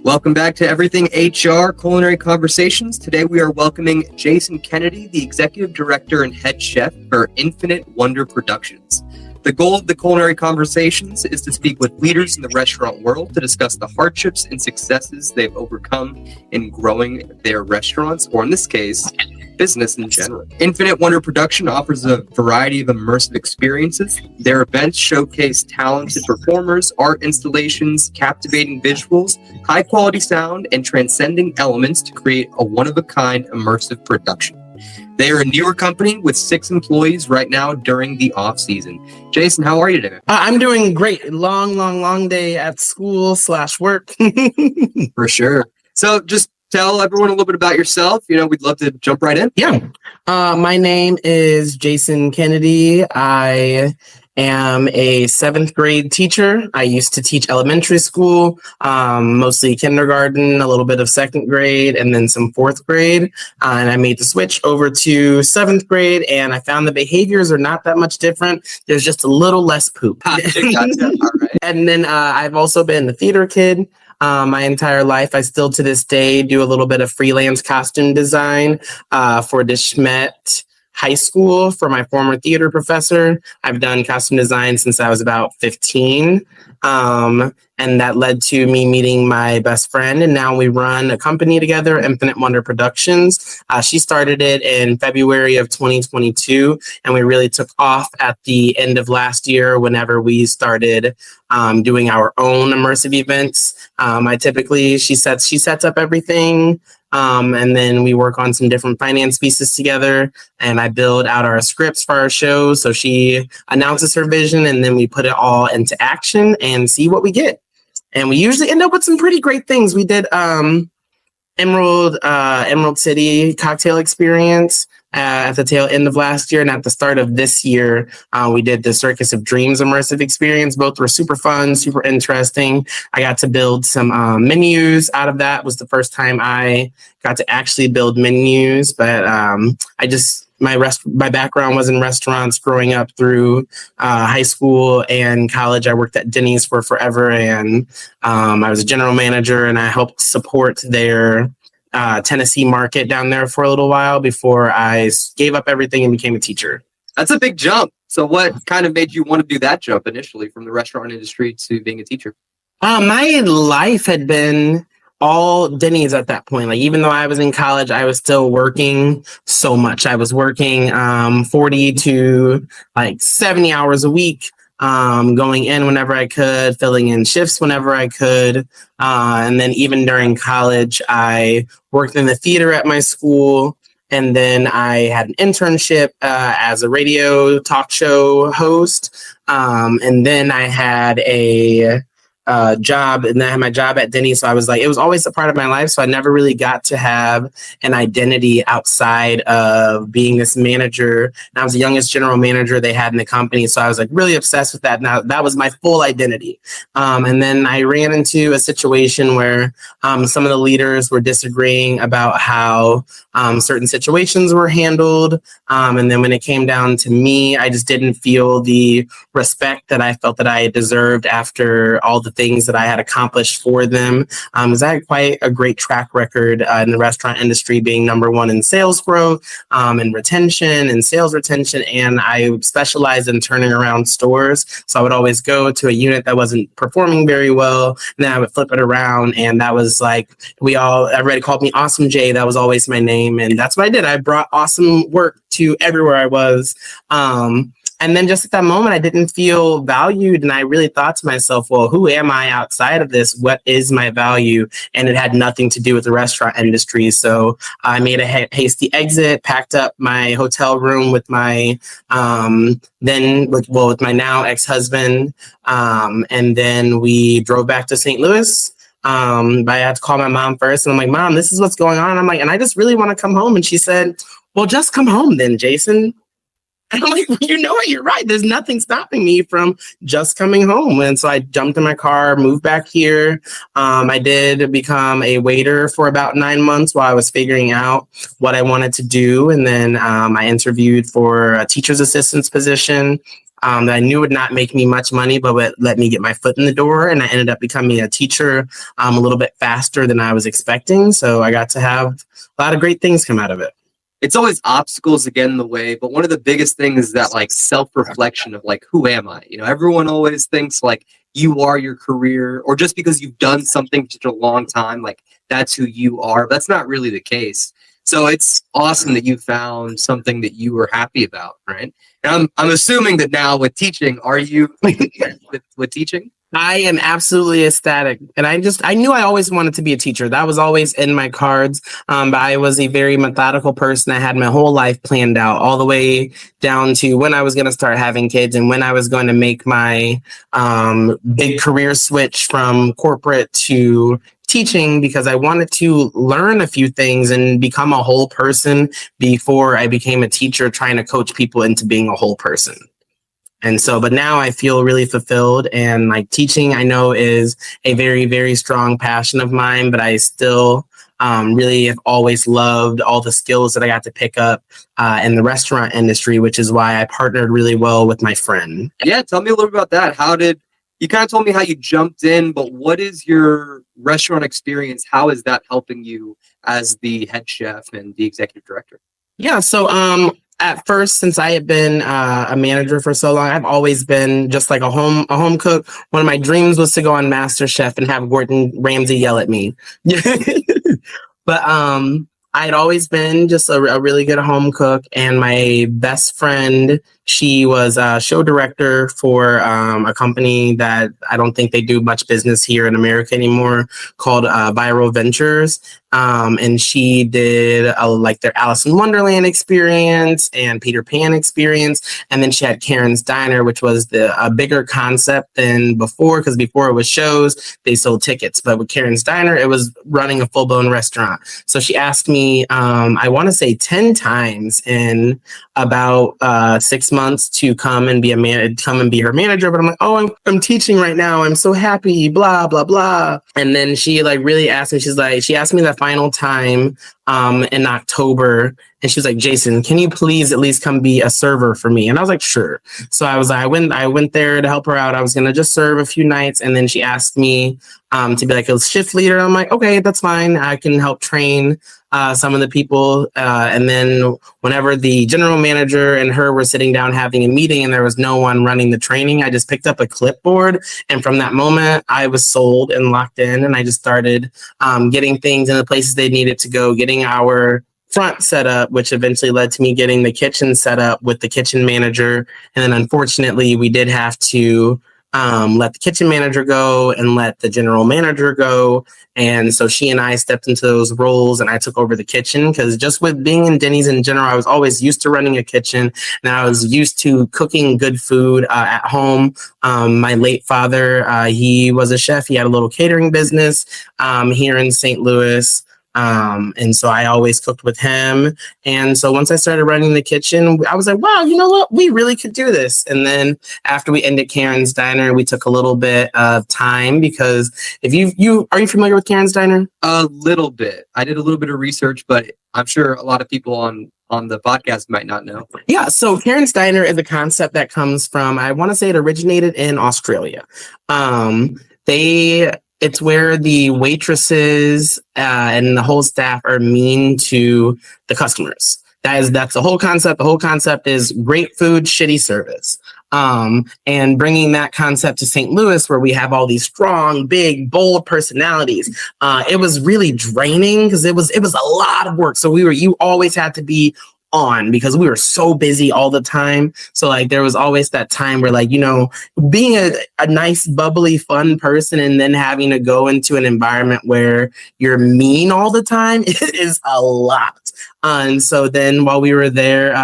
Welcome back to Everything HR Culinary Conversations. Today we are welcoming Jason Kennedy, the Executive Director and Head Chef for Infinite Wonder Productions. The goal of the Culinary Conversations is to speak with leaders in the restaurant world to discuss the hardships and successes they've overcome in growing their restaurants, or in this case, business in general. Infinite Wonder Production offers a variety of immersive experiences. Their events showcase talented performers, art installations, captivating visuals, high-quality sound, and transcending elements to create a one-of-a-kind immersive production. They are a newer company with 6 employees right now during the off-season. Jason, how are you today? I'm doing great. Long day at school/work. For sure. So just tell everyone a little bit about yourself. We'd love to jump right in. Yeah. My name is Jason Kennedy. I am a 7th grade teacher. I used to teach elementary school, mostly kindergarten, a little bit of 2nd grade, and then some 4th grade. And I made the switch over to 7th grade, and I found the behaviors are not that much different. There's just a little less poop. Gotcha. All right. And then I've also been a theater kid. My entire life. I still to this day do a little bit of freelance costume design for the Schmet High School for my former theater professor. I've done costume design since I was about 15. And that led to me meeting my best friend. And now we run a company together, Infinite Wonder Productions. She started it in February of 2022. And we really took off at the end of last year whenever we started doing our own immersive events. She sets up everything. And then we work on some different finance pieces together, and I build out our scripts for our shows. So she announces her vision, and then we put it all into action and see what we get. And we usually end up with some pretty great things. We did Emerald City cocktail experience at the tail end of last year, and at the start of this year, we did the Circus of Dreams immersive experience. Both were super fun, super interesting. I got to build some menus out of that. It was the first time I got to actually build menus, but my background was in restaurants growing up through high school and college. I worked at Denny's for forever, and I was a general manager, and I helped support their Tennessee market down there for a little while before I gave up everything and became a teacher. That's a big jump. So what kind of made you want to do that jump initially from the restaurant industry to being a teacher? My life had been all Denny's at that point. Like, even though I was in college, I was still working so much. I was working 40 to 70 hours a week, going in whenever I could, filling in shifts whenever I could. And then even during college, I worked in the theater at my school. And then I had an internship as a radio talk show host. And then I had a job, and then I had my job at Denny. So I was it was always a part of my life. So I never really got to have an identity outside of being this manager. And I was the youngest general manager they had in the company. So I was really obsessed with that. Now that was my full identity. And then I ran into a situation where some of the leaders were disagreeing about how certain situations were handled. And then when it came down to me, I just didn't feel the respect that I felt that I deserved after all the things that I had accomplished for them. Because I had quite a great track record in the restaurant industry, being number 1 in sales growth and retention and sales retention. And I specialized in turning around stores. So I would always go to a unit that wasn't performing very well, and then I would flip it around. And that was everybody called me Awesome J. That was always my name. And that's what I did. I brought awesome work to everywhere I was. And then just at that moment, I didn't feel valued. And I really thought to myself, well, who am I outside of this? What is my value? And it had nothing to do with the restaurant industry. So I made a hasty exit, packed up my hotel room with my with my now ex-husband. And then we drove back to St. Louis. I had to call my mom first. And I'm like, Mom, this is what's going on. I'm like, and I just really want to come home. And she said, well, just come home then, Jason. And I'm like, well, you know what? You're right. There's nothing stopping me from just coming home. And so I jumped in my car, moved back here. I did become a waiter for about 9 months while I was figuring out what I wanted to do. And then I interviewed for a teacher's assistant's position that I knew would not make me much money, but would let me get my foot in the door. And I ended up becoming a teacher a little bit faster than I was expecting. So I got to have a lot of great things come out of it. It's always obstacles that get in the way, but one of the biggest things is that like self-reflection of like, who am I? You know, everyone always thinks like you are your career, or just because you've done something for such a long time, like that's who you are. But that's not really the case. So it's awesome that you found something that you were happy about, right? And I'm assuming that now with teaching, are you with teaching? I am absolutely ecstatic. And I knew I always wanted to be a teacher. That was always in my cards. But I was a very methodical person. I had my whole life planned out all the way down to when I was going to start having kids and when I was going to make my big career switch from corporate to teaching, because I wanted to learn a few things and become a whole person before I became a teacher, trying to coach people into being a whole person. And so, but now I feel really fulfilled, and like teaching, I know is a very, very strong passion of mine, but I still really have always loved all the skills that I got to pick up in the restaurant industry, which is why I partnered really well with my friend. Yeah, tell me a little bit about that. You kind of told me how you jumped in, but what is your restaurant experience? How is that helping you as the head chef and the executive director? Yeah, so at first, since I had been a manager for so long, I've always been just like a home cook. One of my dreams was to go on MasterChef and have Gordon Ramsay yell at me. But I had always been just a really good home cook, and my best friend, she was a show director for a company that I don't think they do much business here in America anymore, called Viral Ventures. And she did like their Alice in Wonderland experience and Peter Pan experience. And then she had Karen's Diner, which was a bigger concept than before, because before it was shows, they sold tickets. But with Karen's Diner, it was running a full-blown restaurant. So she asked me, I want to say 10 times in about 6 months to come and be her manager. But I'm like, oh, I'm teaching right now. I'm so happy, blah, blah, blah. And then she like really asked me, she asked me the final time in October, and she was like, Jason, can you please at least come be a server for me? And I was like, sure. So I went there to help her out. I was gonna just serve a few nights, and then she asked me to be like a shift leader. I'm like, okay, that's fine. I can help train some of the people. And then whenever the general manager and her were sitting down having a meeting and there was no one running the training, I just picked up a clipboard. And from that moment, I was sold and locked in. And I just started getting things in the places they needed to go, getting our front set up, which eventually led to me getting the kitchen set up with the kitchen manager. And then unfortunately, we did have to let the kitchen manager go and let the general manager go. And so she and I stepped into those roles, and I took over the kitchen, because just with being in Denny's in general, I was always used to running a kitchen, and I was used to cooking good food at home. My late father, he was a chef. He had a little catering business here in St. Louis. And so I always cooked with him. And so once I started running the kitchen, I was like, wow, you know what? We really could do this. And then after we ended Karen's Diner, we took a little bit of time, because if are you familiar with Karen's Diner? A little bit. I did a little bit of research, but I'm sure a lot of people on the podcast might not know. Yeah, so Karen's Diner is a concept that comes from, I want to say it originated in Australia. It's where the waitresses and the whole staff are mean to the customers. That's the whole concept. The whole concept is great food, shitty service. And bringing that concept to St. Louis, where we have all these strong, big, bold personalities, it was really draining, because it was a lot of work. So you always had to be on, because we were so busy all the time. So like there was always that time where, like, you know, being a nice, bubbly, fun person and then having to go into an environment where you're mean all the time is a lot. And so then while we were there,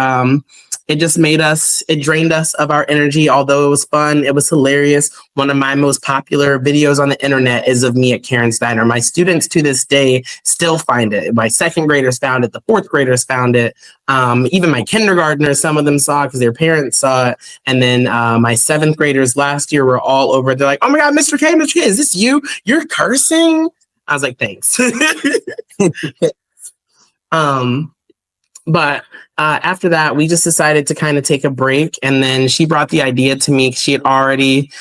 it just it drained us of our energy. Although it was fun, it was hilarious. One of my most popular videos on the internet is of me at Karen's Diner. My students to this day still find it. My second graders found it. The fourth graders found it. Even my kindergartners, some of them saw it because their parents saw it. And then my seventh graders last year were all over. They're like, "Oh my God, Mr. K, is this you? You're cursing?" I was like, "Thanks." But after that, we just decided to kind of take a break. And then she brought the idea to me. She had already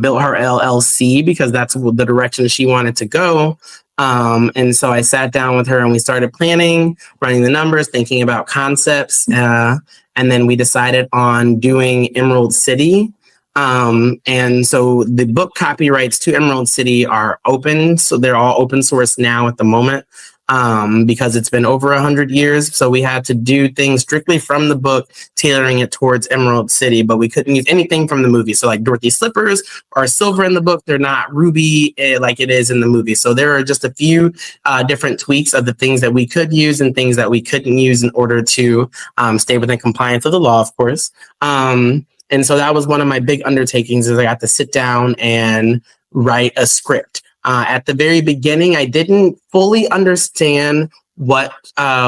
built her LLC because that's the direction she wanted to go. And so I sat down with her and we started planning, running the numbers, thinking about concepts. And then we decided on doing Emerald City. And so the book copyrights to Emerald City are open. So they're all open source now at the moment. Because it's been over 100 years. So we had to do things strictly from the book, tailoring it towards Emerald City, but we couldn't use anything from the movie. So like Dorothy's slippers are silver in the book. They're not ruby like it is in the movie. So there are just a few different tweaks of the things that we could use and things that we couldn't use in order to stay within compliance with the law, of course. And so that was one of my big undertakings is I got to sit down and write a script. At the very beginning, I didn't fully understand what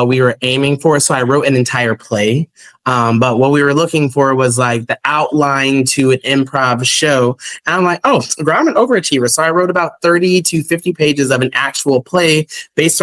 we were aiming for. So I wrote an entire play. But what we were looking for was like the outline to an improv show. And I'm like, oh, I'm an overachiever. So I wrote about 30 to 50 pages of an actual play based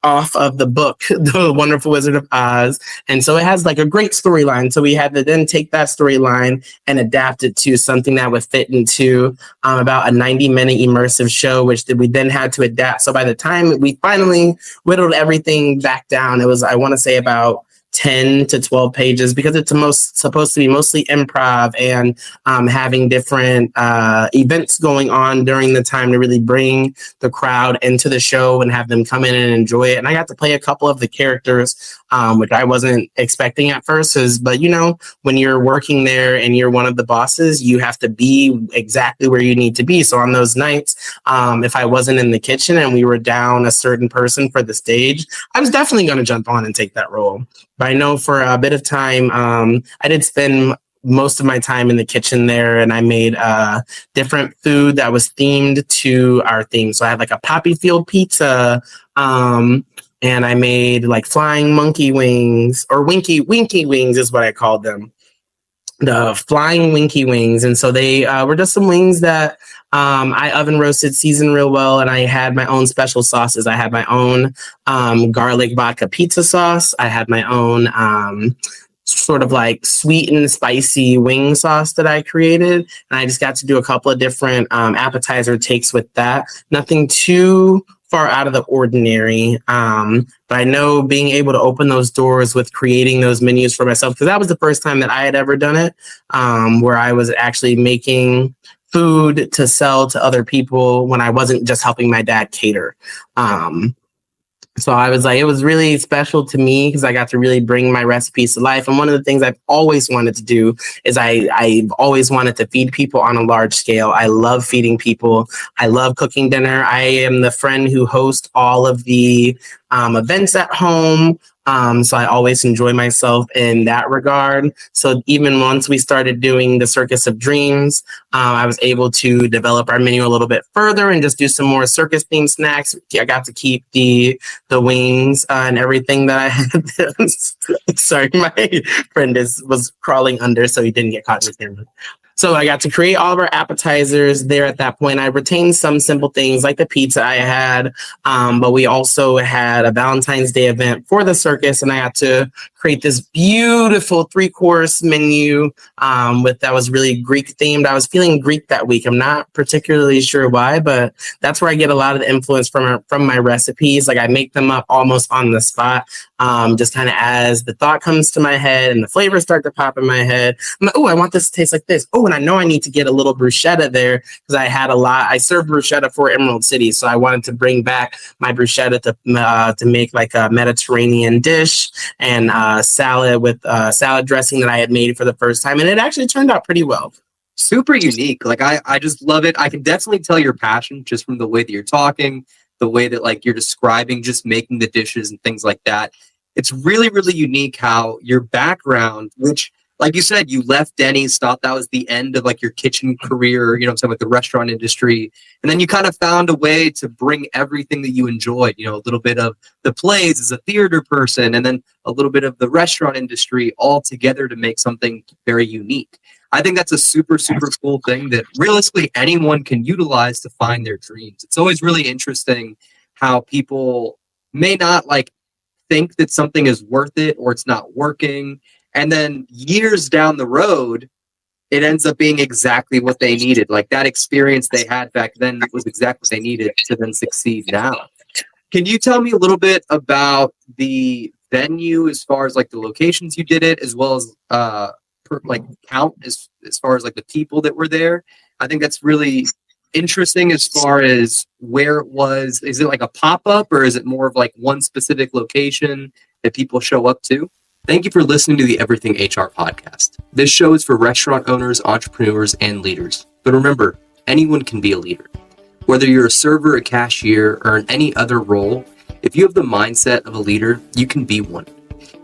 off of the book, The Wonderful Wizard of Oz. And so it has like a great storyline. So we had to then take that storyline and adapt it to something that would fit into about a 90-minute immersive show, which we then had to adapt. So by the time we finally whittled everything back down, it was, I want to say about 10 to 12 pages because it's supposed to be mostly improv and having different events going on during the time to really bring the crowd into the show and have them come in and enjoy it. And I got to play a couple of the characters, which I wasn't expecting at first. But you know, when you're working there and you're one of the bosses, you have to be exactly where you need to be. So on those nights, if I wasn't in the kitchen and we were down a certain person for the stage, I was definitely going to jump on and take that role. But I know for a bit of time, I did spend most of my time in the kitchen there, and I made different food that was themed to our theme. So I had like a poppy field pizza, and I made like flying monkey wings, or winky wings is what I called them. The flying winky wings. And so they were just some wings that I oven roasted, seasoned real well. And I had my own special sauces. I had my own garlic vodka pizza sauce. I had my own sort of like sweet and spicy wing sauce that I created. And I just got to do a couple of different appetizer takes with that. Nothing too far out of the ordinary. But I know being able to open those doors with creating those menus for myself, because that was the first time that I had ever done it, where I was actually making food to sell to other people when I wasn't just helping my dad cater. So I was like, it was really special to me because I got to really bring my recipes to life. And one of the things I've always wanted to do is I've always wanted to feed people on a large scale. I love feeding people. I love cooking dinner. I am the friend who hosts all of the events at home. So I always enjoy myself in that regard. So even once we started doing the Circus of Dreams, I was able to develop our menu a little bit further and just do some more circus themed snacks. I got to keep the wings and everything that I had. Sorry, my friend was crawling under, so he didn't get caught in the camera. So I got to create all of our appetizers there at that point. I retained some simple things like the pizza I had, but we also had a Valentine's Day event for the circus, and I got to create this beautiful 3-course menu that was really Greek themed. I was feeling Greek that week. I'm not particularly sure why, but that's where I get a lot of the influence from my recipes. Like I make them up almost on the spot, just kind of as the thought comes to my head and the flavors start to pop in my head. I'm like, oh, I want this to taste like this. Oh, and I know I need to get a little bruschetta there because I served bruschetta for Emerald City. So I wanted to bring back my bruschetta to make like a Mediterranean dish and salad with salad dressing that I had made for the first time. And it actually turned out pretty well. Super unique. Like I just love it. I can definitely tell your passion just from the way that you're talking, the way that like you're describing just making the dishes and things like that. it's really, really unique how your background, which, like you said, you left Denny's, thought that was the end of like your kitchen career, you know what I'm saying, with the restaurant industry. And then you kind of found a way to bring everything that you enjoyed, you know, a little bit of the plays as a theater person, and then a little bit of the restaurant industry all together to make something very unique. I think that's a super, super cool thing that realistically anyone can utilize to find their dreams. It's always really interesting how people may not like think that something is worth it or it's not working. And then years down the road, it ends up being exactly what they needed. Like that experience they had back then was exactly what they needed to then succeed now. Can you tell me a little bit about the venue as far as like the locations you did it, as well as like count as far as like the people that were there? I think that's really interesting as far as where it was. Is it like a pop-up, or is it more of like one specific location that people show up to? Thank you for listening to the Everything HR podcast. This show is for restaurant owners, entrepreneurs, and leaders. But remember, anyone can be a leader. Whether you're a server, a cashier, or in any other role, if you have the mindset of a leader, you can be one.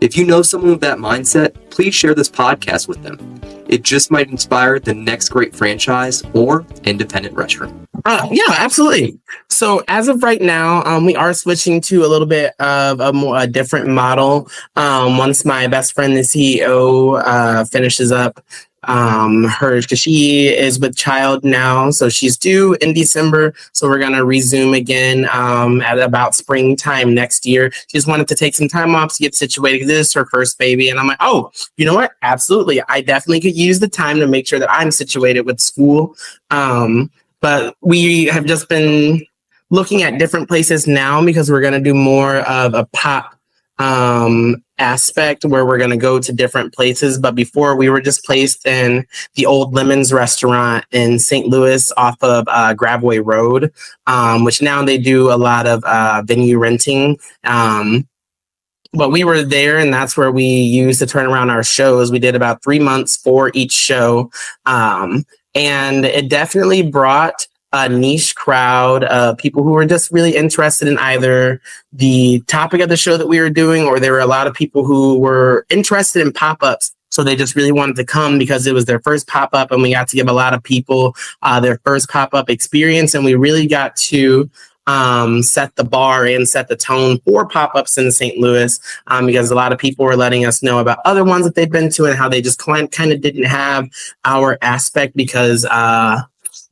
If you know someone with that mindset, please share this podcast with them. It just might inspire the next great franchise or independent restaurant. Yeah, absolutely. So as of right now, we are switching to a little bit of a different model. Once my best friend, the CEO, finishes up because she is with child now, so she's due in December. So we're gonna resume again at about springtime next year. She just wanted to take some time off to get situated. This is her first baby, and I'm like, oh, you know what? Absolutely, I definitely could use the time to make sure that I'm situated with school. But we have just been looking at different places now because we're gonna do more of a pop aspect where we're going to go to different places. But before, we were just placed in the Old Lemons restaurant in St. Louis off of Gravway Road, which now they do a lot of venue renting. But we were there, and that's where we used to turn around our shows. We did about 3 months for each show. And it definitely brought a niche crowd of people who were just really interested in either the topic of the show that we were doing, or there were a lot of people who were interested in pop-ups. So they just really wanted to come because it was their first pop-up, and we got to give a lot of people their first pop-up experience. And we really got to set the bar and set the tone for pop-ups in St. Louis, because a lot of people were letting us know about other ones that they've been to and how they just kind of didn't have our aspect, because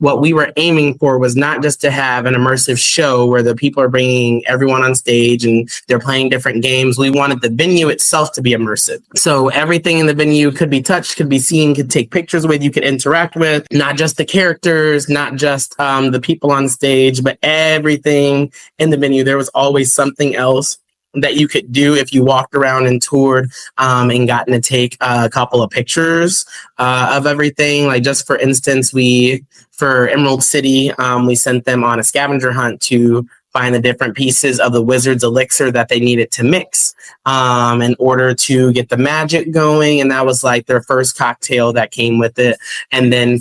what we were aiming for was not just to have an immersive show where the people are bringing everyone on stage and they're playing different games. We wanted the venue itself to be immersive. So everything in the venue could be touched, could be seen, could take pictures with, you could interact with, not just the characters, not just the people on stage, but everything in the venue. There was always something else that you could do if you walked around and toured and gotten to take a couple of pictures of everything. Like, just for instance, for Emerald City, we sent them on a scavenger hunt to find the different pieces of the wizard's elixir that they needed to mix in order to get the magic going. And that was like their first cocktail that came with it. And then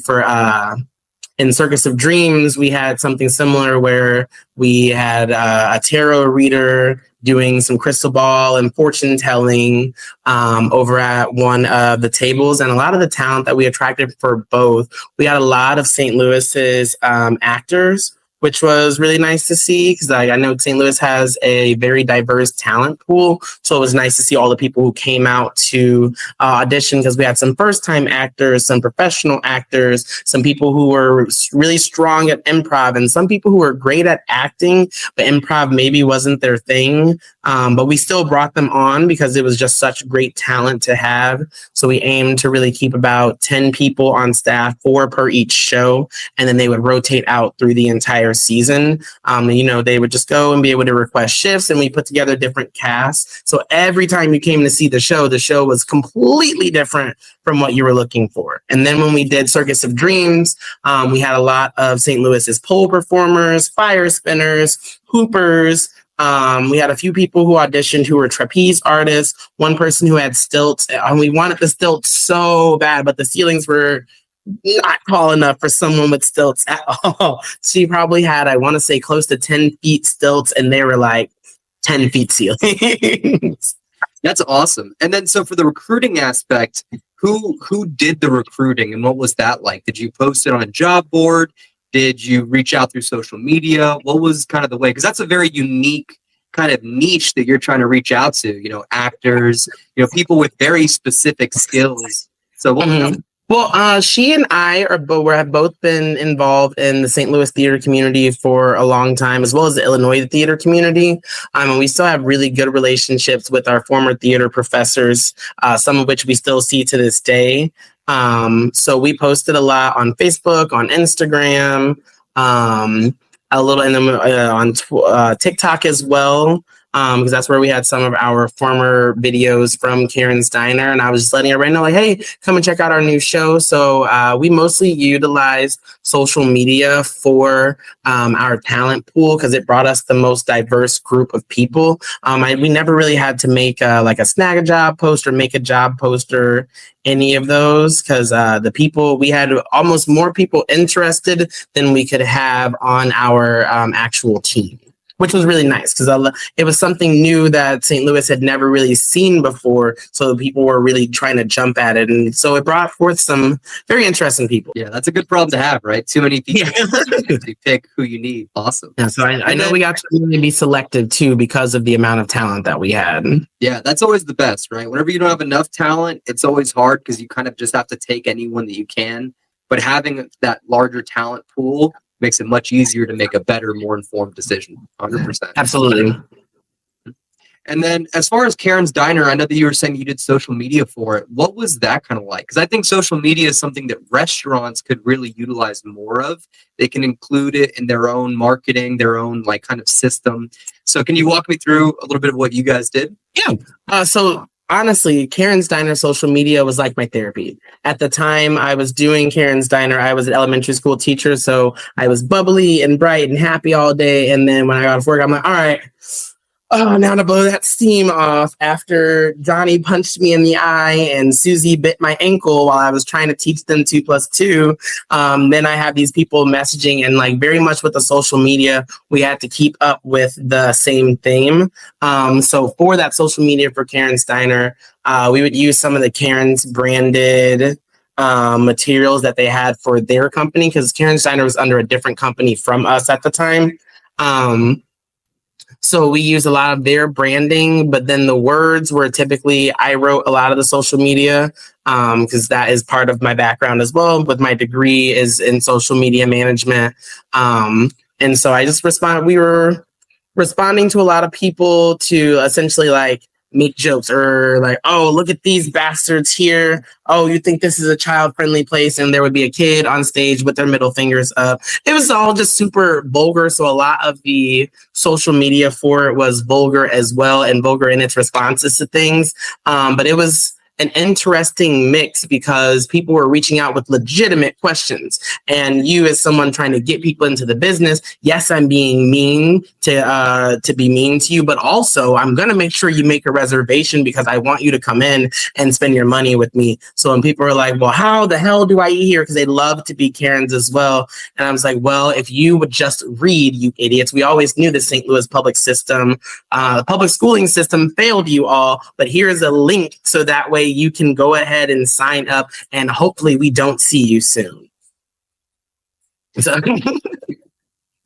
in Circus of Dreams, we had something similar where we had a tarot reader doing some crystal ball and fortune telling over at one of the tables. And a lot of the talent that we attracted for both, we had a lot of St. Louis's actors, which was really nice to see, because I know St. Louis has a very diverse talent pool. So it was nice to see all the people who came out to audition, because we had some first-time actors, some professional actors, some people who were really strong at improv, and some people who were great at acting, but improv maybe wasn't their thing. But we still brought them on because it was just such great talent to have. So we aimed to really keep about 10 people on staff, 4 per each show, and then they would rotate out through the entire season. They would just go and be able to request shifts, and we put together different casts. So every time you came to see the show was completely different from what you were looking for. And then when we did Circus of Dreams, we had a lot of St. Louis's pole performers, fire spinners, hoopers. We had a few people who auditioned who were trapeze artists, one person who had stilts, and we wanted the stilts so bad, but the ceilings were not tall enough for someone with stilts at all. She probably had, I want to say, close to 10 feet stilts, and they were like 10 feet ceilings. That's awesome. And then, so for the recruiting aspect, who did the recruiting and what was that like? Did you post it on a job board? Did you reach out through social media? What was kind of the way? Because that's a very unique kind of niche that you're trying to reach out to. Actors, people with very specific skills. So what was that? Well, she and I have both been involved in the St. Louis theater community for a long time, as well as the Illinois theater community. And we still have really good relationships with our former theater professors, some of which we still see to this day. So we posted a lot on Facebook, on Instagram, a little, and then on TikTok as well. Because that's where we had some of our former videos from Karen's Diner. And I was just letting everybody know, like, hey, come and check out our new show. So we mostly utilized social media for our talent pool because it brought us the most diverse group of people. We never really had to make like a snag a job post or make a job post or any of those because the people, we had almost more people interested than we could have on our actual team, which was really nice because it was something new that St. Louis had never really seen before. So people were really trying to jump at it. And so it brought forth some very interesting people. Yeah, that's a good problem to have, right? Too many people to pick who you need. Awesome. Yeah, so I know we got to really be selective too because of the amount of talent that we had. Yeah, that's always the best, right? Whenever you don't have enough talent, it's always hard because you kind of just have to take anyone that you can. But having that larger talent pool makes it much easier to make a better, more informed decision. 100%. Absolutely. And then as far as Karen's Diner, I know that you were saying you did social media for it. What was that kind of like? Because I think social media is something that restaurants could really utilize more of. They can include it in their own marketing, their own like kind of system. So can you walk me through a little bit of what you guys did? Yeah. So honestly, Karen's Diner social media was like my therapy. At the time I was doing Karen's Diner, I was an elementary school teacher, so I was bubbly and bright and happy all day. And then when I got off work, I'm like, all right, now to blow that steam off after Johnny punched me in the eye and Susie bit my ankle while I was trying to teach them 2 + 2. Then I have these people messaging and like very much with the social media, we had to keep up with the same theme. So for that social media for Karen's Diner, we would use some of the Karen's branded materials that they had for their company because Karen's Diner was under a different company from us at the time. So we use a lot of their branding, but then the words were typically, I wrote a lot of the social media because that is part of my background as well. But my degree is in social media management. And so I just we were responding to a lot of people to essentially like make jokes or like, oh, look at these bastards here. Oh, you think this is a child-friendly place? And there would be a kid on stage with their middle fingers up. It was all just super vulgar. So a lot of the social media for it was vulgar as well and vulgar in its responses to things. But it was an interesting mix because people were reaching out with legitimate questions. And you, as someone trying to get people into the business, yes, I'm being mean to be mean to you, but also I'm going to make sure you make a reservation because I want you to come in and spend your money with me. So when people are like, well, how the hell do I eat here? Because they love to be Karens as well. And I was like, well, if you would just read, you idiots. We always knew the St. Louis public system, the public schooling system failed you all, but here's a link so that way you can go ahead and sign up and hopefully we don't see you soon. So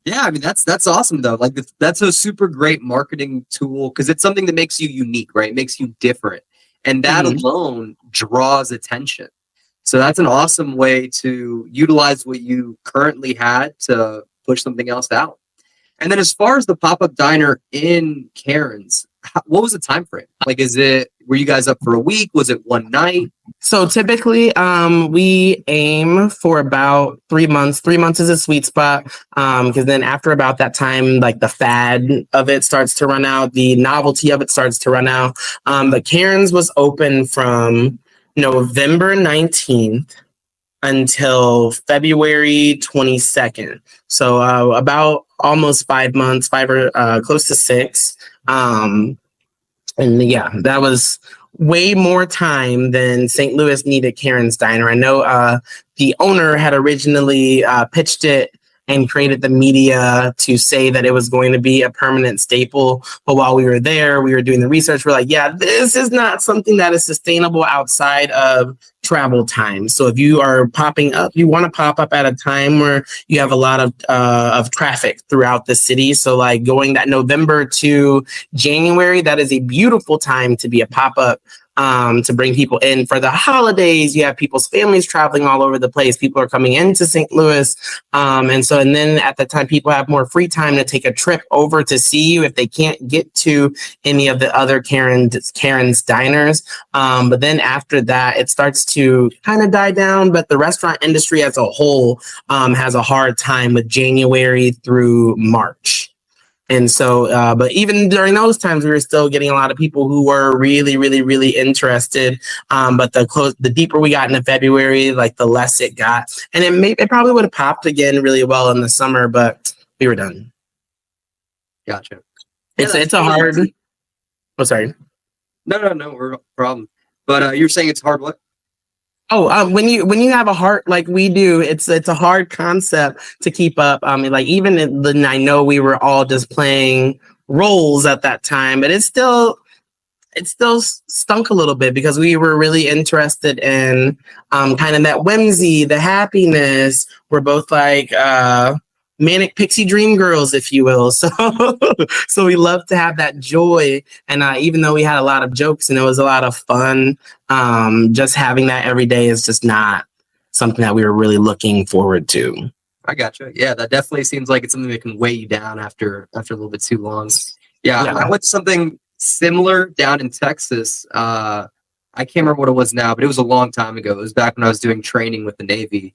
yeah, I mean, that's awesome though. Like that's a super great marketing tool because it's something that makes you unique, right? It makes you different. And that alone draws attention. So that's an awesome way to utilize what you currently had to push something else out. And then as far as the pop-up diner in Karen's, what was the time frame? Like, were you guys up for a week? Was it one night? So typically, we aim for about 3 months. 3 months is a sweet spot because then after about that time, like the fad of it starts to run out, the novelty of it starts to run out. But Karen's was open from November 19th until February 22nd. So about almost 5 months, close to 6. And yeah, that was way more time than St. Louis needed Karen's Diner. I know the owner had originally pitched it and created the media to say that it was going to be a permanent staple. But while we were there, we were doing the research. We're like, yeah, this is not something that is sustainable outside of travel time. So if you are popping up, you want to pop up at a time where you have a lot of traffic throughout the city. So like going that November to January, that is a beautiful time to be a pop-up. To bring people in for the holidays. You have people's families traveling all over the place. People are coming into St. Louis. And then at the time, people have more free time to take a trip over to see you if they can't get to any of the other Karen's diners. But then after that, it starts to kind of die down. But the restaurant industry as a whole has a hard time with January through March. And so, but even during those times, we were still getting a lot of people who were really, really, really interested. But the deeper we got into February, like the less it got. And it probably would have popped again really well in the summer, but we were done. Gotcha. It's a hard. Oh, sorry. No, we're no problem. But you're saying it's hard what? Oh, when you have a heart like we do, it's a hard concept to keep up. I mean, like even I know we were all just playing roles at that time, but it still stunk a little bit because we were really interested in kind of that whimsy, the happiness. We're both like manic pixie dream girls, if you will. So we love to have that joy. And even though we had a lot of jokes and it was a lot of fun, just having that every day is just not something that we were really looking forward to. I gotcha. Yeah, that definitely seems like it's something that can weigh you down after a little bit too long. Yeah. I went to something similar down in Texas. I can't remember what it was now, but it was a long time ago. It was back when I was doing training with the Navy.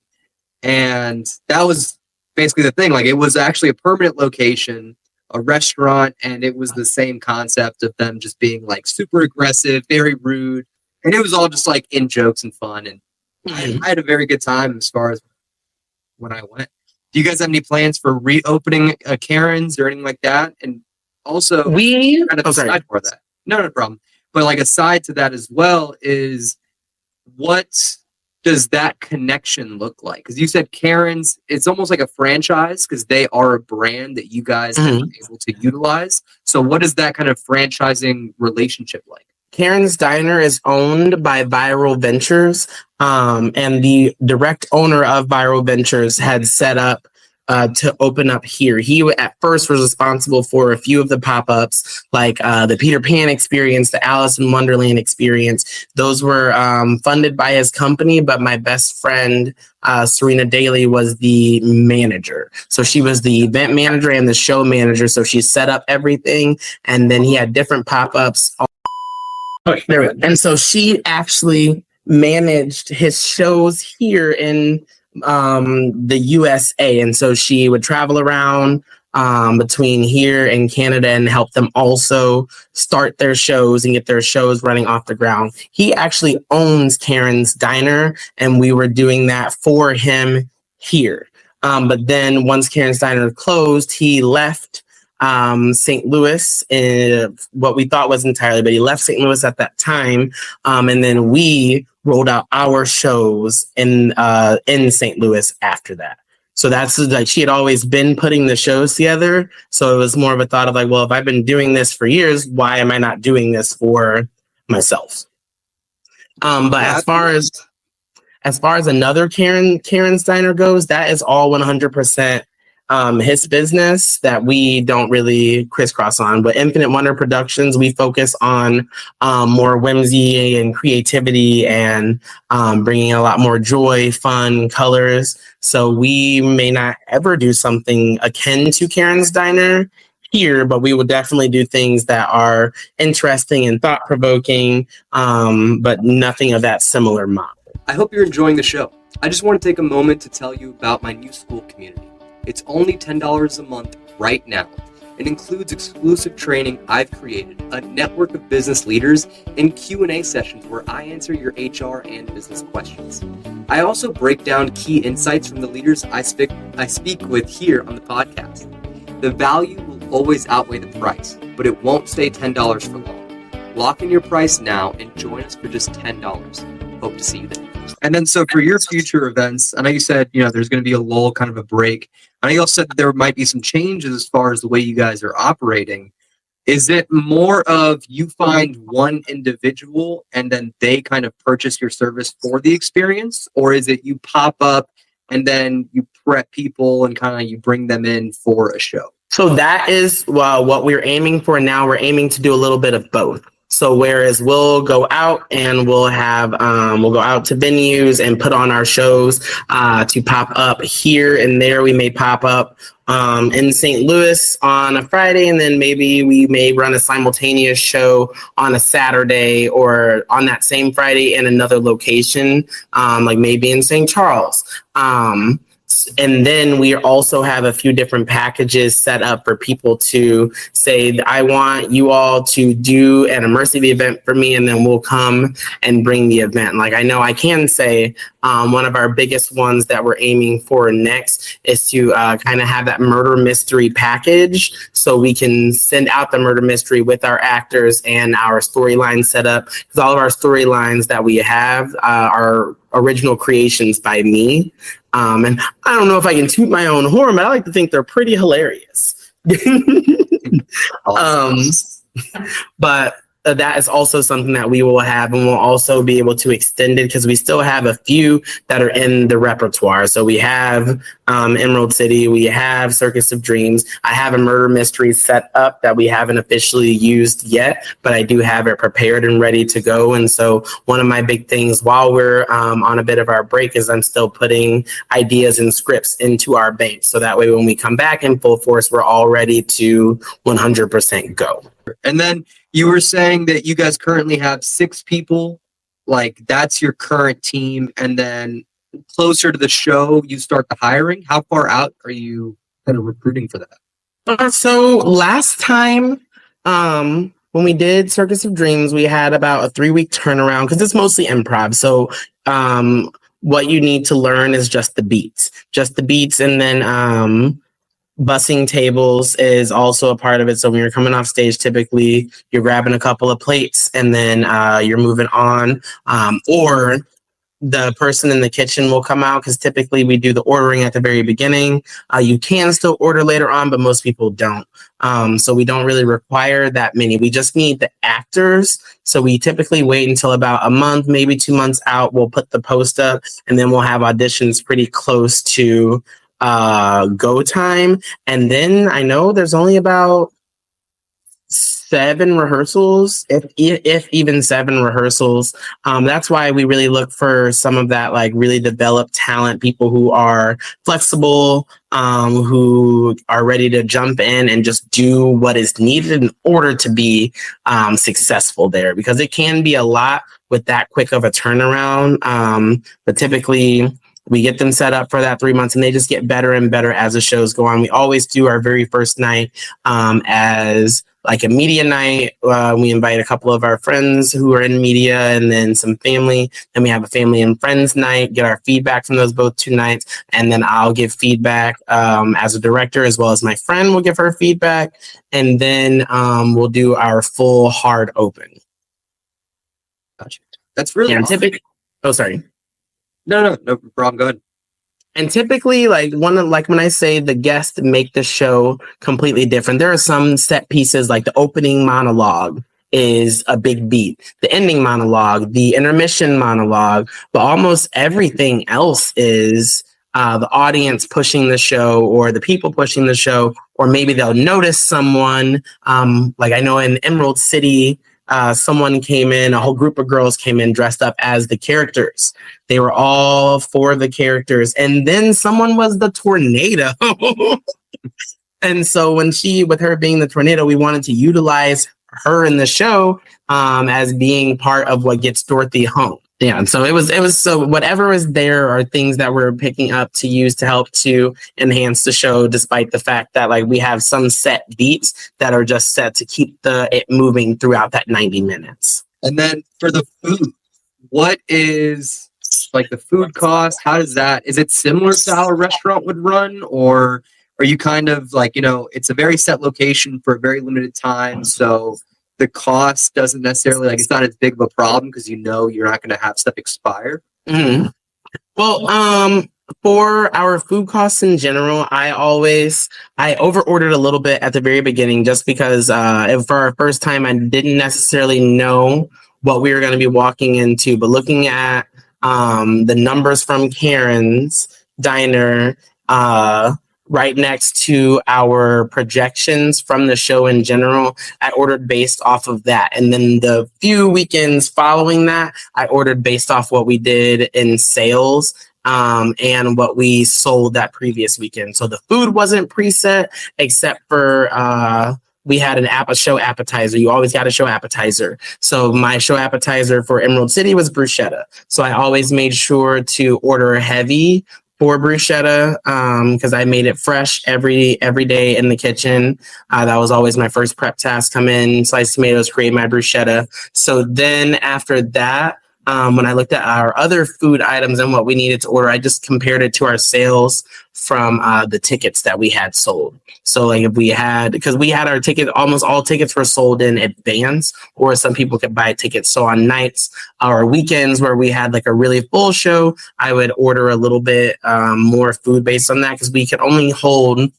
And that was basically the thing. Like, it was actually a permanent location, a restaurant, and it was the same concept of them just being like super aggressive, very rude. And it was all just like in jokes and fun. And I had a very good time as far as when I went. Do you guys have any plans for reopening Karen's or anything like that? And also, aside for that, no problem. But like aside to that as well is what does that connection look like? Because you said Karen's, it's almost like a franchise because they are a brand that you guys have been able to utilize. So what is that kind of franchising relationship like? Karen's Diner is owned by Viral Ventures, and the direct owner of Viral Ventures had set up to open up here. He at first was responsible for a few of the pop-ups, like the Peter Pan experience, the Alice in Wonderland experience. Those were funded by his company, but my best friend, Serena Daly, was the manager. So she was the event manager and the show manager. So she set up everything, and then he had different pop-ups. Okay, there we go. And so she actually managed his shows here in the USA. And so she would travel around between here and Canada and help them also start their shows and get their shows running off the ground. He actually owns Karen's Diner, and we were doing that for him here. But then once Karen's Diner closed, he left St. Louis, what we thought was entirely, but he left St. Louis at that time. And then we rolled out our shows in St. Louis after that. So that's like, she had always been putting the shows together. So it was more of a thought of like, well, if I've been doing this for years, why am I not doing this for myself? But as far as another Karen's Diner goes, that is all 100% his business that we don't really crisscross on. But Infinite Wonder Productions, we focus on more whimsy and creativity and bringing a lot more joy, fun, colors. So we may not ever do something akin to Karen's Diner here, but we will definitely do things that are interesting and thought-provoking, but nothing of that similar model. I hope you're enjoying the show. I just want to take a moment to tell you about my new school community. It's only $10 a month right now. It includes exclusive training I've created, a network of business leaders, and Q&A sessions where I answer your HR and business questions. I also break down key insights from the leaders I speak with here on the podcast. The value will always outweigh the price, but it won't stay $10 for long. Lock in your price now and join us for just $10. Hope to see you there. And then, so for your future events, I know you said, there's going to be a lull, kind of a break. I know you also said that there might be some changes as far as the way you guys are operating. Is it more of you find one individual and then they kind of purchase your service for the experience? Or is it you pop up and then you prep people and kind of you bring them in for a show? So that is what we're aiming for now. We're aiming to do a little bit of both. So whereas we'll go out and we'll go out to venues and put on our shows to pop up here and there. We may pop up in St. Louis on a Friday, and then maybe we may run a simultaneous show on a Saturday or on that same Friday in another location, like maybe in St. Charles. And then we also have a few different packages set up for people to say, I want you all to do an immersive event for me, and then we'll come and bring the event. Like, I know I can say one of our biggest ones that we're aiming for next is to kind of have that murder mystery package, so we can send out the murder mystery with our actors and our storyline set up. Because all of our storylines that we have are original creations by me. And I don't know if I can toot my own horn, but I like to think they're pretty hilarious. But that is also something that we will have, and we'll also be able to extend it because we still have a few that are in the repertoire. So we have Emerald City, we have Circus of Dreams. I have a murder mystery set up that we haven't officially used yet, but I do have it prepared and ready to go. And so one of my big things while we're on a bit of our break is I'm still putting ideas and scripts into our bank. So that way when we come back in full force, we're all ready to 100% go. And then you were saying that you guys currently have 6 people, like that's your current team. And then closer to the show, you start the hiring. How far out are you kind of recruiting for that? So last time when we did Circus of Dreams, we had about a 3-week turnaround because it's mostly improv. So what you need to learn is just the beats. And then bussing tables is also a part of it. So when you're coming off stage, typically you're grabbing a couple of plates and then you're moving on. Or the person in the kitchen will come out because typically we do the ordering at the very beginning. You can still order later on, but most people don't. So we don't really require that many. We just need the actors. So we typically wait until about a month, maybe 2 months out. We'll put the post up and then we'll have auditions pretty close to go time. And then I know there's only about 7 rehearsals, if even 7 rehearsals. That's why we really look for some of that like really developed talent, people who are flexible, who are ready to jump in and just do what is needed in order to be successful there, because it can be a lot with that quick of a turnaround. But typically we get them set up for that 3 months and they just get better and better as the shows go on. We always do our very first night as like a media night. We invite a couple of our friends who are in media and then some family. Then we have a family and friends night, get our feedback from those both 2 nights. And then I'll give feedback as a director, as well as my friend will give her feedback. And then we'll do our full hard open. Gotcha. That's really awesome. Oh, sorry. No problem. Go ahead. And typically, like when I say the guests make the show completely different, there are some set pieces like the opening monologue is a big beat, the ending monologue, the intermission monologue, but almost everything else is the audience pushing the show or the people pushing the show, or maybe they'll notice someone. Like I know in Emerald City, someone came in, a whole group of girls came in dressed up as the characters. They were all 4 of the characters. And then someone was the tornado. And so with her being the tornado, we wanted to utilize her in the show as being part of what gets Dorothy home. Yeah, and so it was so whatever was there are things that we're picking up to use to help to enhance the show, despite the fact that like we have some set beats that are just set to keep it moving throughout that 90 minutes. And then for the food, what is like the food cost? How does that, is it similar to how a restaurant would run, or are you kind of like, it's a very set location for a very limited time, so the cost doesn't necessarily, like, it's not as big of a problem because you're not going to have stuff expire? Mhm. Well, for our food costs in general, I over ordered a little bit at the very beginning just because for our first time, I didn't necessarily know what we were going to be walking into. But looking at the numbers from Karen's Diner, right next to our projections from the show in general, I ordered based off of that. And then the few weekends following that, I ordered based off what we did in sales and what we sold that previous weekend. So the food wasn't preset except for we had a show appetizer. You always got a show appetizer. So my show appetizer for Emerald City was bruschetta. So I always made sure to order heavy for bruschetta because I made it fresh every day in the kitchen. That was always my first prep task. Come in, slice tomatoes, create my bruschetta. So then after that, when I looked at our other food items and what we needed to order, I just compared it to our sales from the tickets that we had sold. So like because we had our ticket, almost all tickets were sold in advance, or some people could buy tickets. So on nights or weekends where we had like a really full show, I would order a little bit more food based on that because we could only hold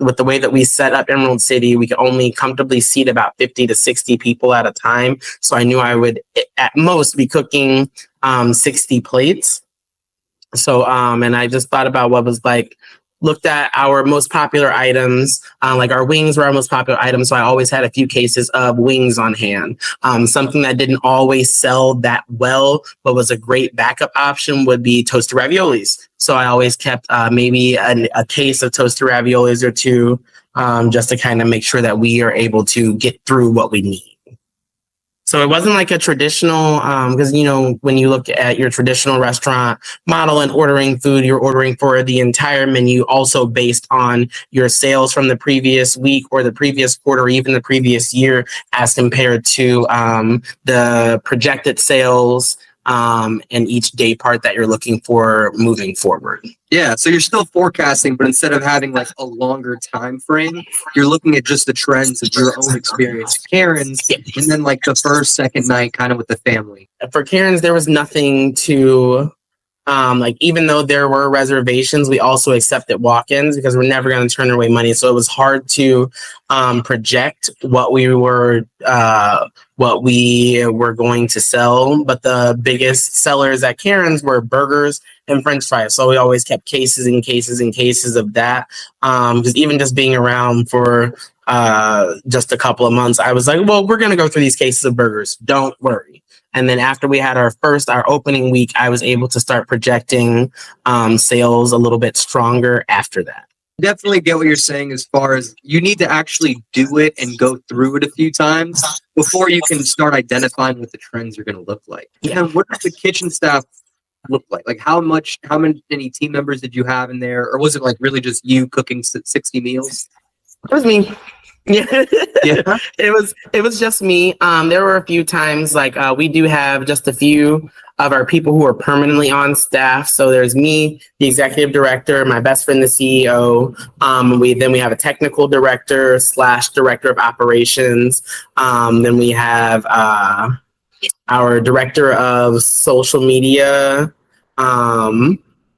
with the way that we set up Emerald City, we could only comfortably seat about 50 to 60 people at a time. So I knew I would at most be cooking 60 plates. So, and I just thought about what was looked at our most popular items, like our wings were our most popular items. So I always had a few cases of wings on hand. Something that didn't always sell that well, but was a great backup option would be toasted raviolis. So I always kept maybe a case of toasted raviolis or two, just to kind of make sure that we are able to get through what we need. So it wasn't like a traditional, because, when you look at your traditional restaurant model and ordering food, you're ordering for the entire menu, also based on your sales from the previous week or the previous quarter, or even the previous year, as compared to the projected sales and each day part that you're looking for moving forward. Yeah, so you're still forecasting, but instead of having like a longer time frame, you're looking at just the trends of your own experience, Karen's, and then like the first, second night, kind of with the family. For Karen's, there was nothing to even though there were reservations, we also accepted walk-ins because we're never going to turn away money. So it was hard to project what we were going to sell. But the biggest sellers at Karen's were burgers and French fries. So we always kept cases and cases and cases of that. Because even just being around for just a couple of months, I was like, well, we're going to go through these cases of burgers. Don't worry. And then after we had our opening week, I was able to start projecting sales a little bit stronger after that. Definitely get what you're saying as far as you need to actually do it and go through it a few times before you can start identifying what the trends are going to look like. Yeah. And what does the kitchen staff look like? Like how many team members did you have in there? Or was it like really just you cooking 60 meals? It was me. Yeah. It was just me. There were a few times we do have just a few of our people who are permanently on staff. So there's me, the executive director, my best friend, the CEO. We have a technical director / director of operations. Then we have our director of social media.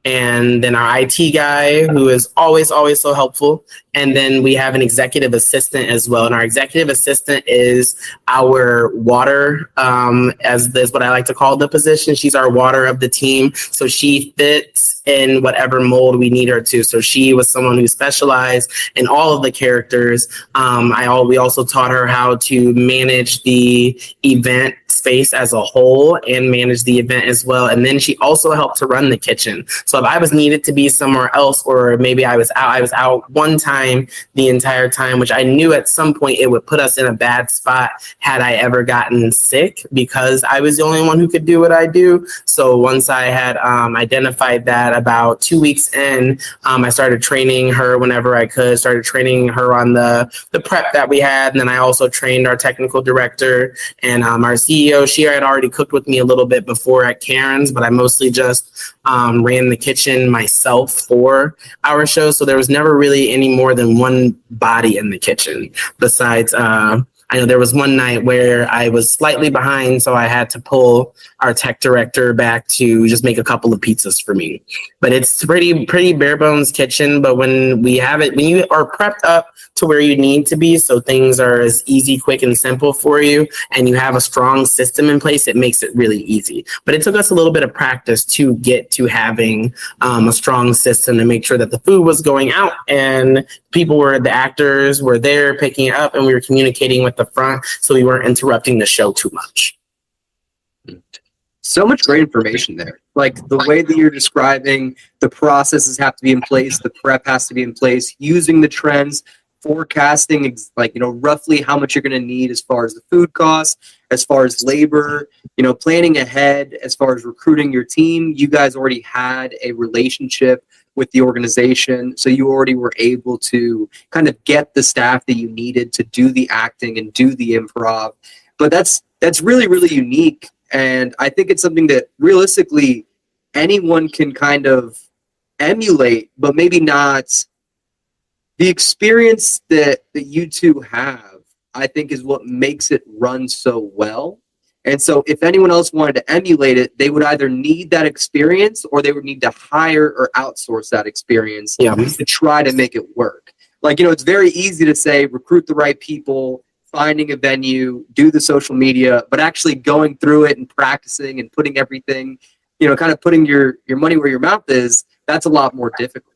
And then our IT guy, who is always so helpful. And then we have an executive assistant as well. And our executive assistant is our water, as is what I like to call the position. She's our water of the team. So she fits in whatever mold we need her to. So she was someone who specialized in all of the characters. We also taught her how to manage the event space as a whole and manage the event as well. And then she also helped to run the kitchen. So if I was needed to be somewhere else, or maybe I was out one time the entire time, which I knew at some point it would put us in a bad spot had I ever gotten sick, because I was the only one who could do what I do. So once I had identified that, about 2 weeks in, I started training her whenever I could, started training her on the prep that we had. And then I also trained our technical director and our CEO. She had already cooked with me a little bit before at Karen's, but I mostly just ran the kitchen myself for our show. So there was never really any more than one body in the kitchen besides I know there was one night where I was slightly behind, so I had to pull our tech director back to just make a couple of pizzas for me. But it's pretty bare bones kitchen. But when we have it, when you are prepped up to where you need to be, so things are as easy, quick, and simple for you, and you have a strong system in place, it makes it really easy. But it took us a little bit of practice to get to having a strong system to make sure that the food was going out and the actors were there picking it up, and we were communicating with the front so we weren't interrupting the show too much. So much great information there. Like the way that you're describing, the processes have to be in place, the prep has to be in place, using the trends, forecasting, like, roughly how much you're going to need as far as the food costs, as far as labor, planning ahead, as far as recruiting your team. You guys already had a relationship with the organization, so you already were able to kind of get the staff that you needed to do the acting and do the improv. But that's really, really unique. And I think it's something that realistically anyone can kind of emulate, but maybe not. The experience that you two have, I think, is what makes it run so well. And so if anyone else wanted to emulate it, they would either need that experience or they would need to hire or outsource that experience to try to make it work. Like, it's very easy to say, recruit the right people, finding a venue, do the social media, but actually going through it and practicing and putting everything, kind of putting your money where your mouth is, that's a lot more difficult.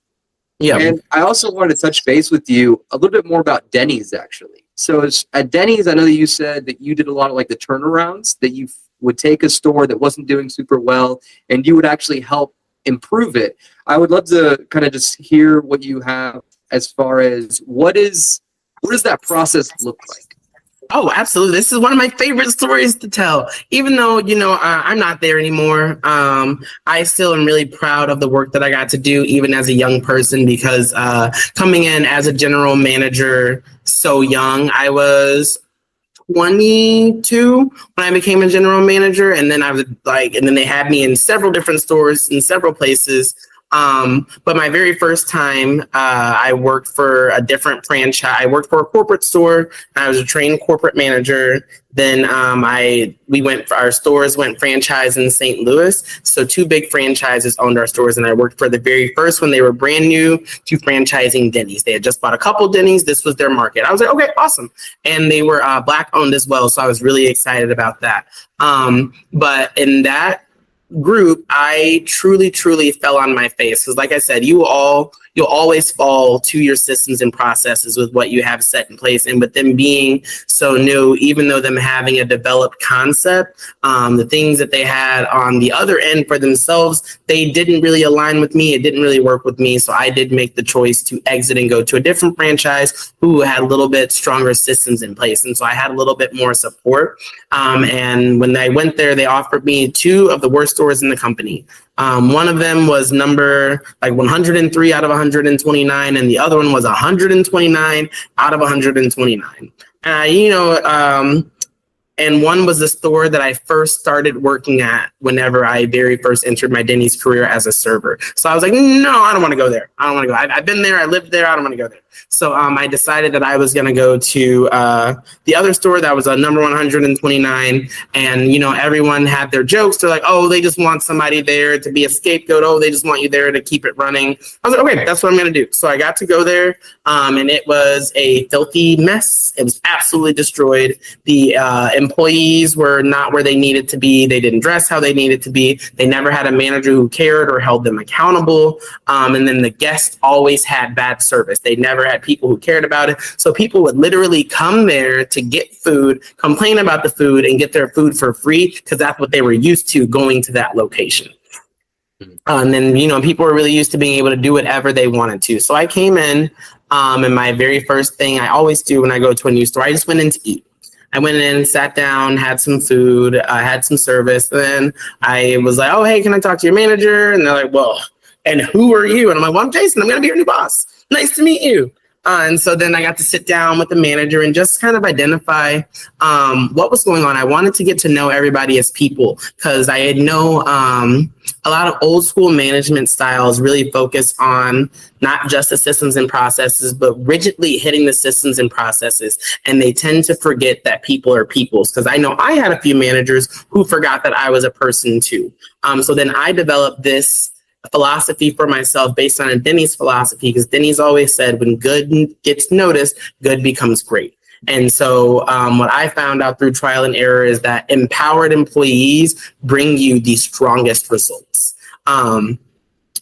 Yeah. And I also wanted to touch base with you a little bit more about Denny's, actually. So at Denny's, I know that you said that you did a lot of like the turnarounds, that you would take a store that wasn't doing super well and you would actually help improve it. I would love to kind of just hear what you have as far as what does that process look like? Oh, absolutely. This is one of my favorite stories to tell. Even though, I'm not there anymore, I still am really proud of the work that I got to do, even as a young person, because coming in as a general manager so young, I was 22 when I became a general manager. And then and then they had me in several different stores in several places. But my very first time, I worked for a different franchise. I worked for a corporate store. I was a trained corporate manager. Then our stores went franchise in St. Louis. So 2 big franchises owned our stores, and I worked for the very first one. They were brand new to franchising Denny's. They had just bought a couple Denny's. This was their market. I was like, okay, awesome. And they were Black owned as well. So I was really excited about that. But in that group, I truly fell on my face, because like I said, you'll always fall to your systems and processes with what you have set in place. And with them being so new, even though them having a developed concept, the things that they had on the other end for themselves, they didn't really align with me. It didn't really work with me. So I did make the choice to exit and go to a different franchise who had a little bit stronger systems in place. And so I had a little bit more support. And when I went there, they offered me 2 of the worst stores in the company. One of them was number 103 out of 129, and the other one was 129 out of 129. And one was the store that I first started working at whenever I very first entered my Denny's career as a server. So I was like, no, I don't want to go there. I don't want to go. I've been there. I lived there. I don't want to go there. So I decided that I was going to go to the other store that was number 129. And, everyone had their jokes. They're like, oh, they just want somebody there to be a scapegoat. Oh, they just want you there to keep it running. I was like, okay, that's what I'm going to do. So I got to go there, and it was a filthy mess. It was absolutely destroyed. The employees were not where they needed to be. They didn't dress how they needed to be. They never had a manager who cared or held them accountable. And then the guests always had bad service. They never had people who cared about it. So people would literally come there to get food, complain about the food, and get their food for free, because that's what they were used to going to that location. And then, people were really used to being able to do whatever they wanted to. So I came in, and my very first thing I always do when I go to a new store, I just went in to eat. I went in, sat down, had some food, had some service. Then I was like, oh, hey, can I talk to your manager? And they're like, well, and who are you? And I'm like, well, I'm Jason. I'm going to be your new boss. Nice to meet you. And so then I got to sit down with the manager and just kind of identify what was going on. I wanted to get to know everybody as people because I had a lot of old school management styles really focus on not just the systems and processes, but rigidly hitting the systems and processes. And they tend to forget that people are peoples, because I know I had a few managers who forgot that I was a person too. So then I developed this philosophy for myself based on a Denny's philosophy, because Denny's always said when good gets noticed, good becomes great. And so what I found out through trial and error is that empowered employees bring you the strongest results.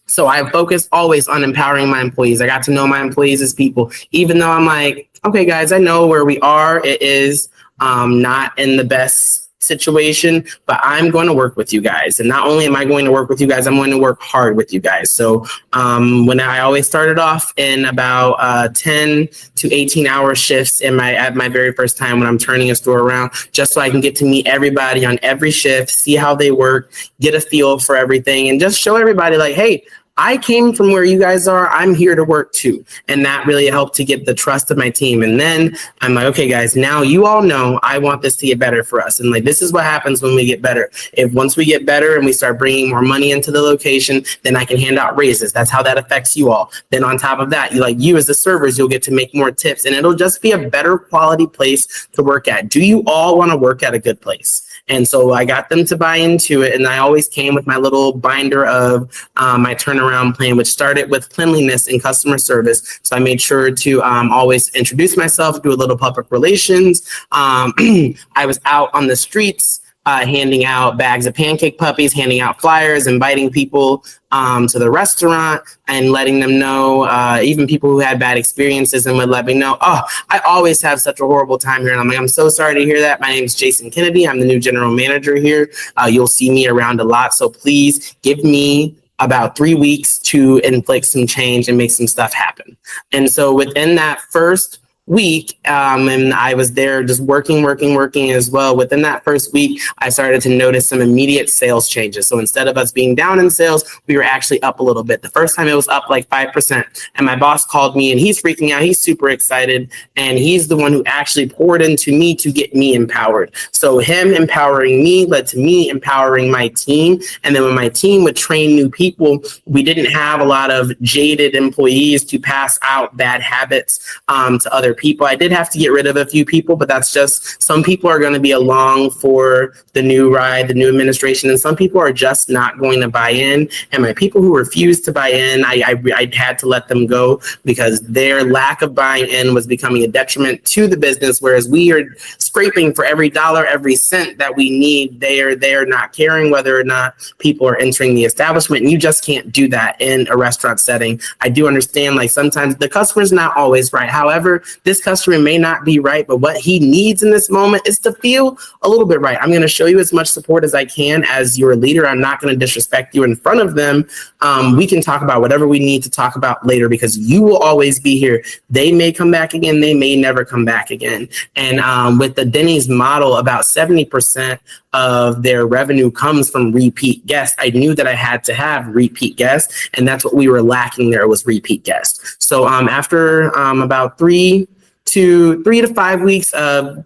So I focused always on empowering my employees. I got to know my employees as people, even though I'm like, okay, guys, I know where we are. It is not in the best situation, but I'm going to work with you guys. And not only am I going to work with you guys, I'm going to work hard with you guys. So when I always started off in about 10 to 18 hour shifts at my very first time when I'm turning a store around, just so I can get to meet everybody on every shift, see how they work, get a feel for everything, and just show everybody like, hey, I came from where you guys are. I'm here to work too. And that really helped to get the trust of my team. And then I'm like, okay, guys, now you all know I want this to get better for us. And like, this is what happens when we get better. If once we get better and we start bringing more money into the location, then I can hand out raises. That's how that affects you all. Then on top of that, you as the servers, you'll get to make more tips, and it'll just be a better quality place to work at. Do you all want to work at a good place? And so I got them to buy into it. And I always came with my little binder of my turnaround plan, which started with cleanliness and customer service. So I made sure to always introduce myself, do a little public relations. I was out on the streets handing out bags of pancake puppies, handing out flyers, inviting people to the restaurant and letting them know, even people who had bad experiences, and would let me know, oh, I always have such a horrible time here. And I'm like, I'm so sorry to hear that. My name is Jason Kennedy. I'm the new general manager here. You'll see me around a lot. So please give me about 3 weeks to inflict some change and make some stuff happen. And so within that first week, and I was there just working as well. Within that first week, I started to notice some immediate sales changes. So instead of us being down in sales, we were actually up a little bit. The first time it was up like 5%. And my boss called me and he's freaking out. He's super excited. And he's the one who actually poured into me to get me empowered. So him empowering me led to me empowering my team. And then when my team would train new people, we didn't have a lot of jaded employees to pass out bad habits to other people. I did have to get rid of a few people, but that's just, some people are going to be along for the new ride, the new administration, and some people are just not going to buy in. And my people who refused to buy in, I had to let them go because their lack of buying in was becoming a detriment to the business, whereas we are scraping for every dollar, every cent that we need. They're not caring whether or not people are entering the establishment, and you just can't do that in a restaurant setting. I do understand, like, sometimes the customer's not always right. However, this customer may not be right, but what he needs in this moment is to feel a little bit right. I'm going to show you as much support as I can as your leader. I'm not going to disrespect you in front of them. We can talk about whatever we need to talk about later because you will always be here. They may come back again. They may never come back again. And with the Denny's model, about 70% of their revenue comes from repeat guests. I knew that I had to have repeat guests, and that's what we were lacking there was repeat guests. So after about 3 to 5 weeks of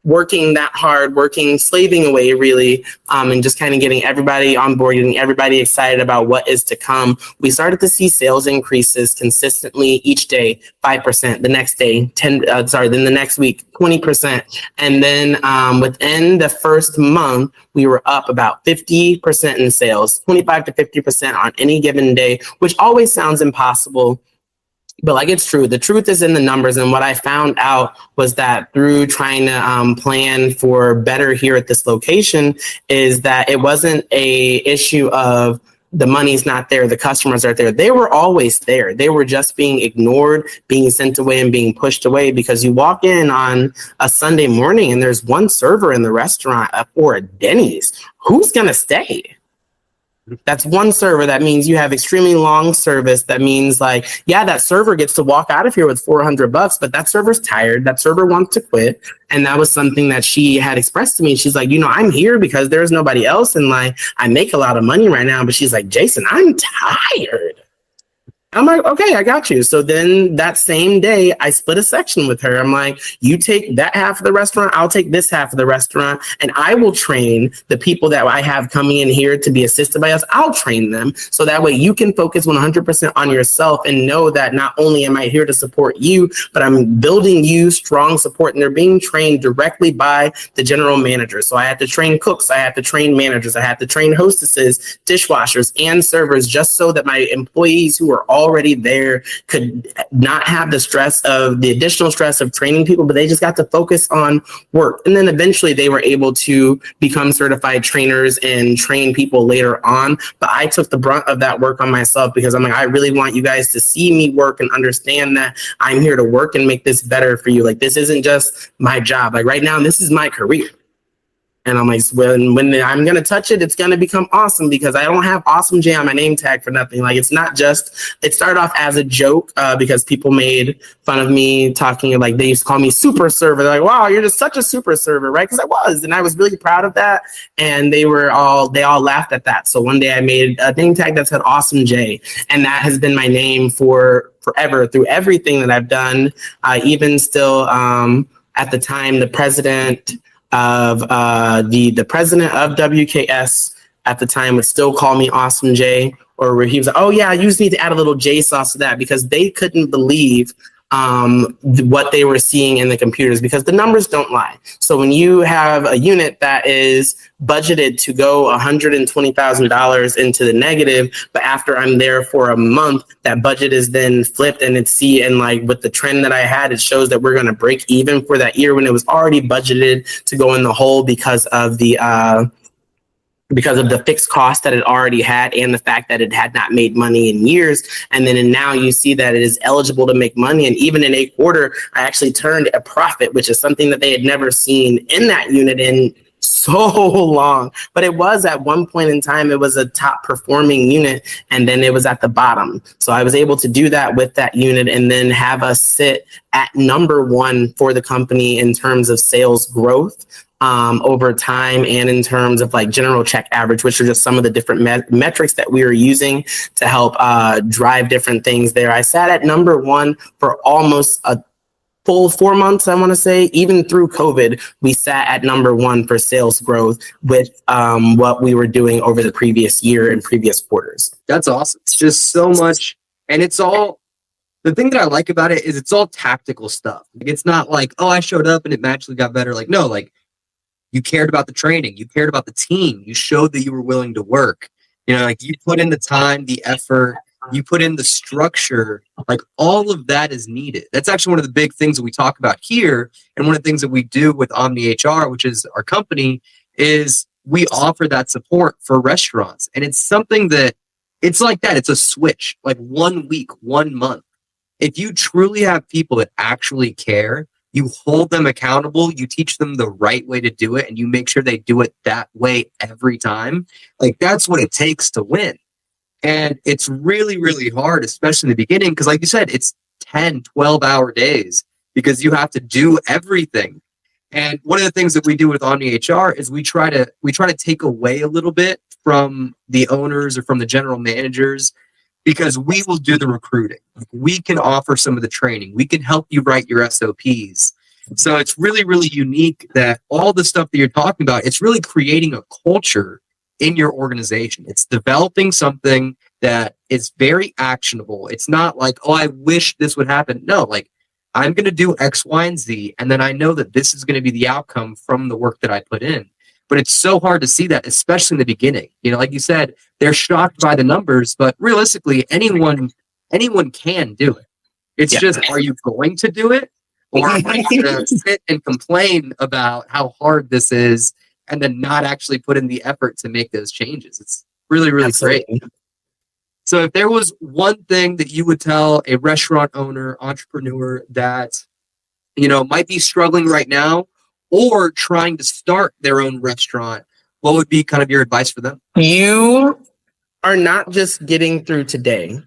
working that hard, slaving away really, and just kind of getting everybody on board, getting everybody excited about what is to come, we started to see sales increases consistently each day, 5%, the next day, then the next week, 20%. And then within the first month, we were up about 50% in sales, 25 to 50% on any given day, which always sounds impossible. But like, it's true. The truth is in the numbers. And what I found out was that through trying to plan for better here at this location is that it wasn't a issue of the money's not there, the customers aren't there. They were always there. They were just being ignored, being sent away and being pushed away because you walk in on a Sunday morning and there's one server in the restaurant or a Denny's. Who's going to stay? That's one server. That means you have extremely long service. That means like, yeah, that server gets to walk out of here with $400, but that server's tired. That server wants to quit. And that was something that she had expressed to me. She's like, I'm here because there's nobody else. And like, I make a lot of money right now, but she's like, Jason, I'm tired. I'm like, okay, I got you. So then that same day, I split a section with her. I'm like, you take that half of the restaurant, I'll take this half of the restaurant, and I will train the people that I have coming in here to be assisted by us. I'll train them. So that way you can focus 100% on yourself and know that not only am I here to support you, but I'm building you strong support. And they're being trained directly by the general manager. So I had to train cooks, I had to train managers, I had to train hostesses, dishwashers, and servers, just so that my employees who are already there could not have the additional stress of training people, but they just got to focus on work. And then eventually they were able to become certified trainers and train people later on. But I took the brunt of that work on myself because I'm like, I really want you guys to see me work and understand that I'm here to work and make this better for you. Like, this isn't just my job. Like right now, this is my career. And I'm like, when I'm going to touch it, it's going to become awesome, because I don't have Awesome J on my name tag for nothing. Like, it's not just, it started off as a joke because people made fun of me talking, like they used to call me super server. They're like, wow, you're just such a super server, right? Because I was, and I was really proud of that. And they all laughed at that. So one day I made a name tag that said Awesome J. And that has been my name for forever through everything that I've done. Even still, at the time, the president of the president of WKS at the time would still call me Awesome J, or where he was like, oh yeah, you just need to add a little J sauce to that, because they couldn't believe what they were seeing in the computers, because the numbers don't lie. So when you have a unit that is budgeted to go $120,000 into the negative, but after I'm there for a month, that budget is then flipped, and and like with the trend that I had, it shows that we're going to break even for that year when it was already budgeted to go in the hole because of the fixed cost that it already had, and the fact that it had not made money in years. And now you see that it is eligible to make money. And even in a quarter, I actually turned a profit, which is something that they had never seen in that unit in so long. But it was at one point in time, it was a top performing unit, and then it was at the bottom. So I was able to do that with that unit and then have us sit at number one for the company in terms of sales growth over time, and in terms of like general check average, which are just some of the different metrics that we were using to help drive different things there. I sat at number one for almost a full 4 months, I want to say. Even through COVID, we sat at number one for sales growth with what we were doing over the previous year and previous quarters. That's awesome. It's just so much. And it's all, the thing that I like about it is it's all tactical stuff. Like, it's not like, oh, I showed up and it magically got better. Like, no, like, you cared about the training. You cared about the team. You showed that you were willing to work. You know, like, you put in the time, the effort, you put in the structure. Like, all of that is needed. That's actually one of the big things that we talk about here. And one of the things that we do with Omni HR, which is our company, is we offer that support for restaurants. And it's something that, it's like that. It's a switch, like 1 week, 1 month. If you truly have people that actually care, you hold them accountable, you teach them the right way to do it, and you make sure they do it that way every time. Like, that's what it takes to win. And it's really, really hard, especially in the beginning, because like you said, it's 10, 12-hour days because you have to do everything. And one of the things that we do with Omni HR is we try to take away a little bit from the owners or from the general managers, because we will do the recruiting. We can offer some of the training. We can help you write your SOPs. So it's really, really unique that all the stuff that you're talking about, it's really creating a culture in your organization. It's developing something that is very actionable. It's not like, oh, I wish this would happen. No, like, I'm going to do X, Y, and Z, and then I know that this is going to be the outcome from the work that I put in. But it's so hard to see that, especially in the beginning. You know, like you said, they're shocked by the numbers, but realistically, anyone can do it. It's just, are you going to do it? Or are you going to sit and complain about how hard this is and then not actually put in the effort to make those changes? It's really, really great. So if there was one thing that you would tell a restaurant owner, entrepreneur that, you know, might be struggling right now, or trying to start their own restaurant, what would be kind of your advice for them? You are not just getting through today.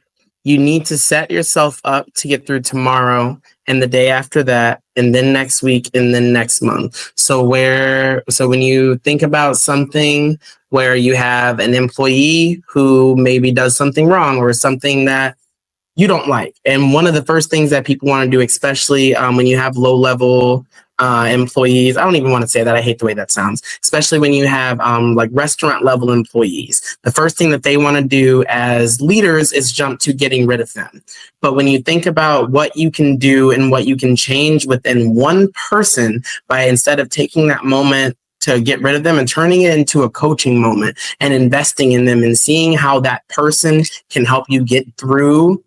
You need to set yourself up to get through tomorrow and the day after that, and then next week, and then next month. So when you think about something where you have an employee who maybe does something wrong, or something that you don't like. And one of the first things that people want to do, especially when you have low level employees, I don't even want to say that. I hate the way that sounds, especially when you have like restaurant level employees. The first thing that they want to do as leaders is jump to getting rid of them. But when you think about what you can do and what you can change within one person by instead of taking that moment to get rid of them and turning it into a coaching moment and investing in them and seeing how that person can help you get through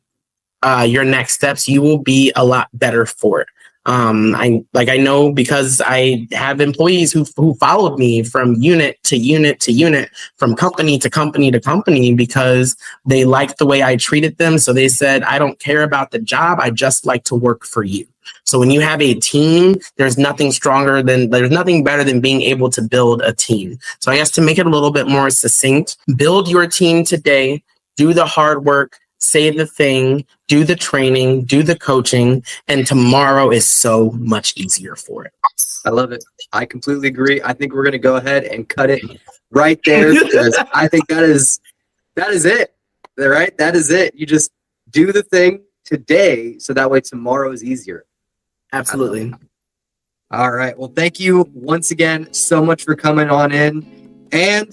your next steps, you will be a lot better for it. I know because I have employees who followed me from unit to unit to unit, from company to company to company, because they liked the way I treated them. So they said, I don't care about the job. I just like to work for you. So when you have a team, there's nothing better than being able to build a team. So I guess to make it a little bit more succinct, build your team today, do the hard work, say the thing, do the training, do the coaching, and tomorrow is so much easier for it. I love it. I completely agree. I think we're going to go ahead and cut it right there because I think that is it. Right? That is it. You just do the thing today so that way tomorrow is easier. Absolutely. All right. Well, thank you once again so much for coming on in. And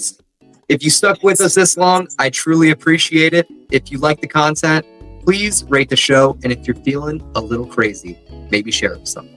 if you stuck with us this long, I truly appreciate it. If you like the content, please rate the show. And if you're feeling a little crazy, maybe share it with someone.